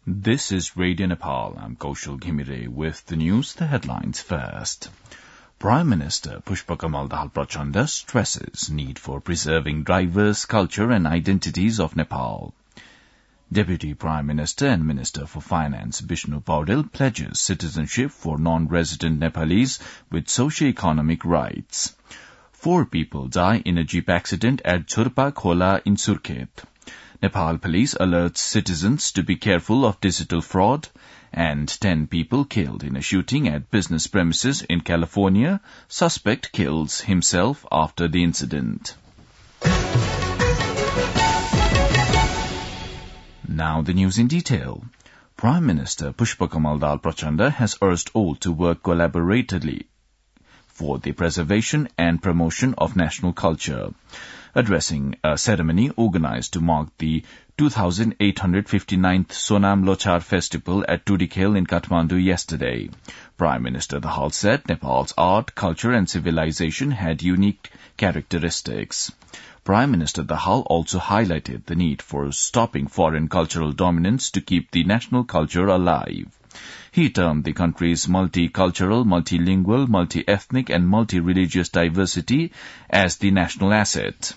This is Radio Nepal. I'm Kaushal Ghimire with the news, the headlines first. Prime Minister Pushpakamal Dahal Prachanda stresses need for preserving diverse culture and identities of Nepal. Deputy Prime Minister and Minister for Finance Bishnu Paudel pledges citizenship for non-resident Nepalese with socio-economic rights. 4 people die in a jeep accident at Churpa Khola in Surkhet. Nepal police alerts citizens to be careful of digital fraud, and 10 people killed in a shooting at business premises in California. Suspect kills himself after the incident. Now the news in detail. Prime Minister Pushpakamal Dahal Prachanda has urged all to work collaboratively for the preservation and promotion of national culture. Addressing a ceremony organized to mark the 2859th Sonam Lochar Festival at Tudikale in Kathmandu yesterday, Prime Minister Dahal said Nepal's art, culture and civilization had unique characteristics. Prime Minister Dahal also highlighted the need for stopping foreign cultural dominance to keep the national culture alive. He termed the country's multicultural, multilingual, multi-ethnic and multi-religious diversity as the national asset.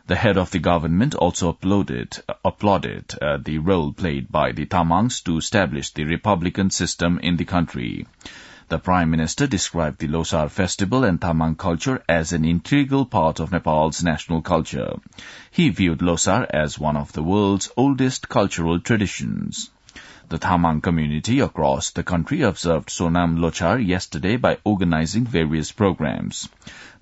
The head of the government also applauded the role played by the Tamangs to establish the republican system in the country. The Prime Minister described the Losar festival and Tamang culture as an integral part of Nepal's national culture. He viewed Losar as one of the world's oldest cultural traditions. The Tamang community across the country observed Sonam Lochar yesterday by organizing various programs.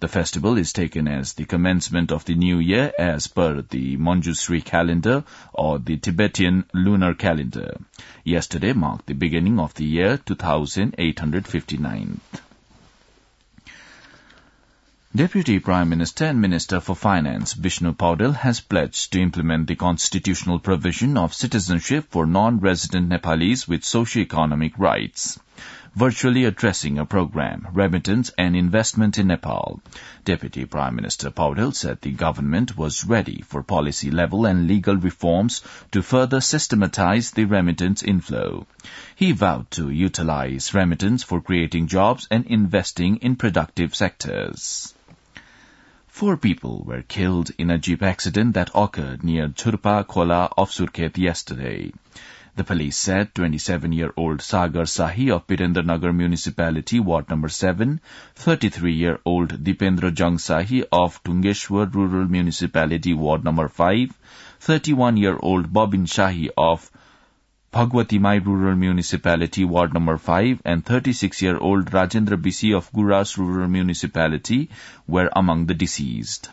The festival is taken as the commencement of the new year as per the Manjusri calendar or the Tibetan lunar calendar. Yesterday marked the beginning of the year 2859. Deputy Prime Minister and Minister for Finance Bishnu Paudel has pledged to implement the constitutional provision of citizenship for non-resident Nepalese with socio-economic rights. Virtually addressing a program, Remittance and Investment in Nepal, Deputy Prime Minister Paudel said the government was ready for policy-level and legal reforms to further systematize the remittance inflow. He vowed to utilize remittance for creating jobs and investing in productive sectors. 4 people were killed in a jeep accident that occurred near Churpa Khola of Surkhet yesterday. The police said 27-year-old Sagar Sahi of Birendranagar Municipality, Ward No. 7, 33-year-old Dipendra Jung Sahi of Tungeshwar Rural Municipality, Ward No. 5, 31-year-old Bobin Shahi of Bhagwati Mai Rural Municipality, Ward No. 5, and 36-year-old Rajendra Bisi of Guras Rural Municipality were among the deceased.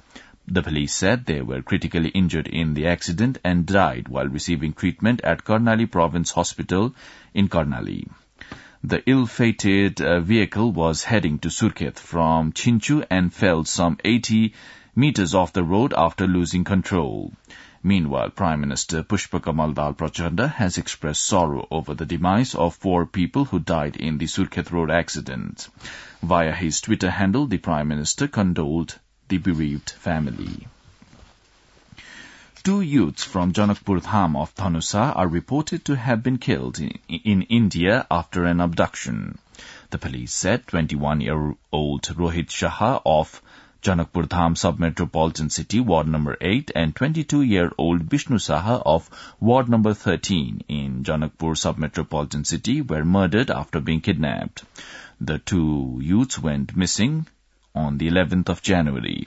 The police said they were critically injured in the accident and died while receiving treatment at Karnali Province Hospital in Karnali. The ill-fated vehicle was heading to Surkhet from Chinchu and fell some 80 meters off the road after losing control. Meanwhile, Prime Minister Pushpakamal Dahal Prachanda has expressed sorrow over the demise of 4 people who died in the Surkhet road accident. Via his Twitter handle, the Prime Minister condoled the bereaved family. 2 youths from Janakpur Dham of Dhanusa are reported to have been killed in India after an abduction. The police said 21-year-old Rohit Shaha of Janakpur Dham Sub-Metropolitan City, Ward No. 8, and 22-year-old Bishnu Saha of Ward No. 13 in Janakpur Sub-Metropolitan City were murdered after being kidnapped. The 2 youths went missing on the 11th of January.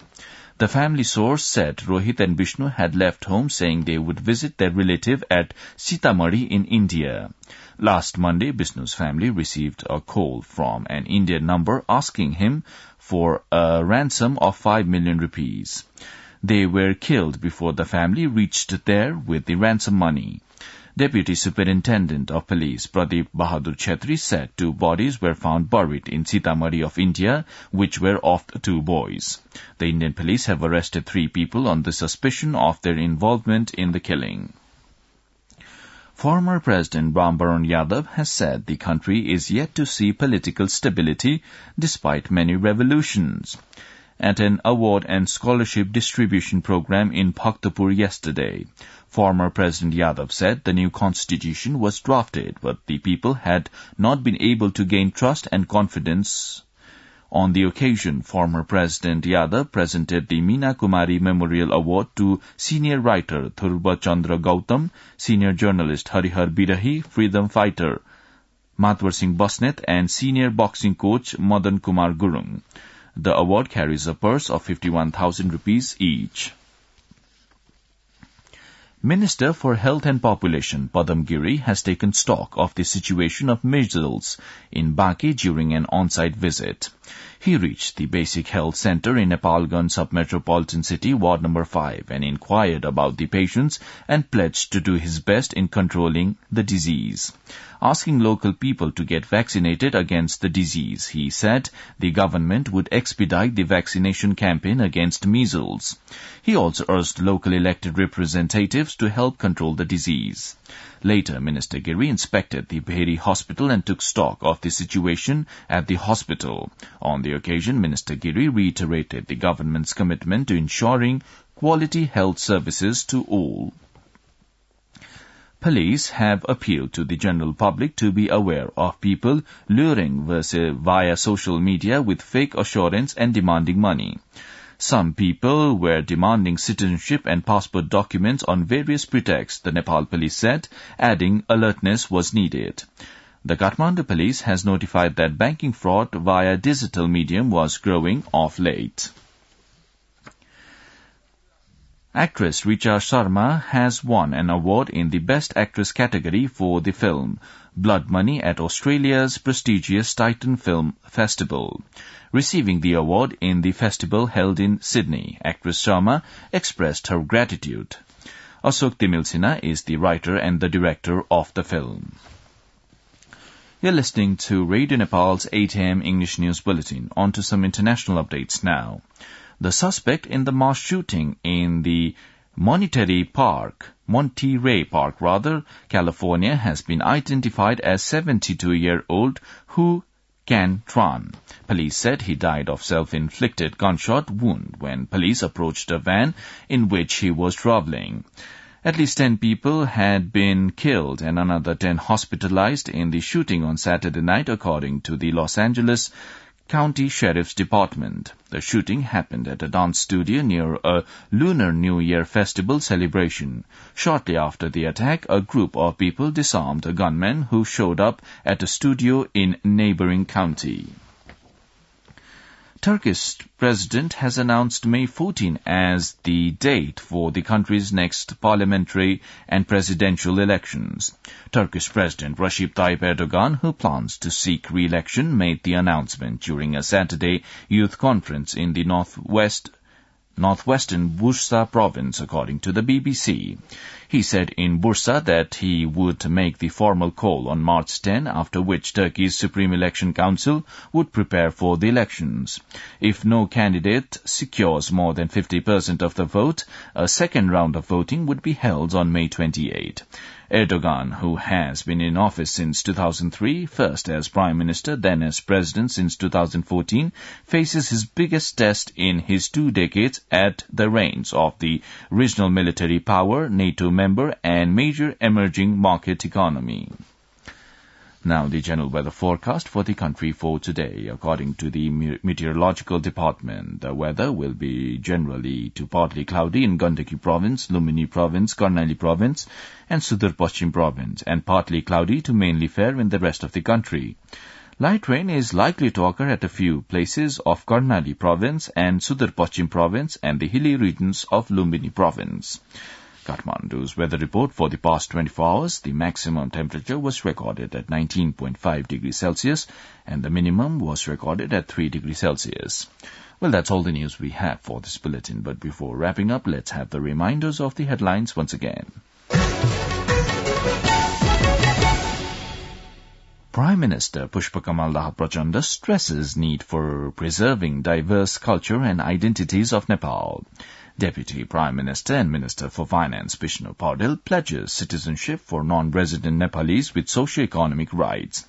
The family source said Rohit and Bishnu had left home saying they would visit their relative at Sitamarhi in India. Last Monday, Bishnu's family received a call from an Indian number asking him for a ransom of 5 million rupees. They were killed before the family reached there with the ransom money. Deputy Superintendent of Police Pradeep Bahadur Chetri said 2 bodies were found buried in Sitamarhi of India, which were of 2 boys. The Indian police have arrested 3 people on the suspicion of their involvement in the killing. Former President Ram Baran Yadav has said the country is yet to see political stability despite many revolutions. at an award and scholarship distribution program in Bhaktapur yesterday. Former President Yadav said the new constitution was drafted, but the people had not been able to gain trust and confidence. On the occasion, former President Yadav presented the Meena Kumari Memorial Award to senior writer Dhruva Chandra Gautam, senior journalist Harihar Birahi, freedom fighter Matwar Singh Basnet, and senior boxing coach Madan Kumar Gurung. The award carries a purse of 51,000 rupees each. Minister for Health and Population Padam Giri has taken stock of the situation of measles in Baki during an on-site visit. He reached the Basic Health Center in Nepalganj Sub-Metropolitan City, Ward number 5, and inquired about the patients and pledged to do his best in controlling the disease. Asking local people to get vaccinated against the disease, he said the government would expedite the vaccination campaign against measles. He also urged local elected representatives to help control the disease. Later, Minister Giri inspected the Behri hospital and took stock of the situation at the hospital. On the occasion, Minister Giri reiterated the government's commitment to ensuring quality health services to all. Police have appealed to the general public to be aware of people luring via social media with fake assurance and demanding money. Some people were demanding citizenship and passport documents on various pretexts, the Nepal police said, adding alertness was needed. The Kathmandu police has notified that banking fraud via digital medium was growing of late. Actress Richa Sharma has won an award in the Best Actress category for the film Blood Money at Australia's prestigious Titan Film Festival. Receiving the award in the festival held in Sydney, actress Sharma expressed her gratitude. Ashok Timilsina is the writer and the director of the film. You're listening to Radio Nepal's 8 a.m. English News Bulletin. On to some international updates now. The suspect in the mass shooting in the Monterey Park, California, has been identified as 72-year-old Hu Can Tran. Police said he died of self-inflicted gunshot wound when police approached a van in which he was traveling. At least 10 people had been killed and another 10 hospitalized in the shooting on Saturday night, according to the Los Angeles County Sheriff's Department. The shooting happened at a dance studio near a Lunar New Year festival celebration. Shortly after the attack, a group of people disarmed a gunman who showed up at a studio in neighboring county. Turkish president has announced May 14 as the date for the country's next parliamentary and presidential elections. Turkish President Recep Tayyip Erdogan, who plans to seek re-election, made the announcement during a Saturday youth conference in the northwestern Bursa province, according to the BBC. He said in Bursa that he would make the formal call on March 10, after which Turkey's Supreme Election Council would prepare for the elections. If no candidate secures more than 50% of the vote, a second round of voting would be held on May 28. Erdogan, who has been in office since 2003, first as Prime Minister, then as President since 2014, faces his biggest test in his 2 decades at the reins of the regional military power, NATO member, and major emerging market economy. Now the general weather forecast for the country for today. According to the Meteorological Department, the weather will be generally to partly cloudy in Gandaki Province, Lumbini Province, Karnali Province, and Sudur Paschim Province, and partly cloudy to mainly fair in the rest of the country. Light rain is likely to occur at a few places of Karnali Province and Sudur Paschim Province and the hilly regions of Lumbini Province. Kathmandu's weather report for the past 24 hours, the maximum temperature was recorded at 19.5 degrees Celsius and the minimum was recorded at 3 degrees Celsius. Well, that's all the news we have for this bulletin, but before wrapping up, let's have the reminders of the headlines once again. Prime Minister Pushpakamal Dahav Prachanda stresses need for preserving diverse culture and identities of Nepal. Deputy Prime Minister and Minister for Finance Bishnu Paudel pledges citizenship for non-resident Nepalese with socio-economic rights.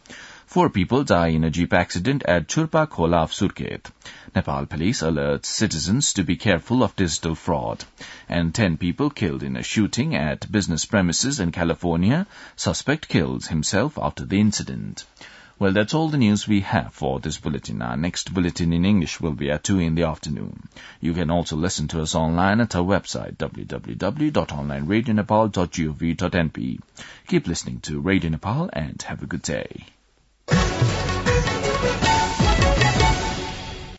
4 people die in a jeep accident at Churpa Khola of Surkhet. Nepal police alerts citizens to be careful of digital fraud. And 10 people killed in a shooting at business premises in California. Suspect kills himself after the incident. Well, that's all the news we have for this bulletin. Our next bulletin in English will be at 2 in the afternoon. You can also listen to us online at our website, www.onlineradionepal.gov.np. Keep listening to Radio Nepal and have a good day.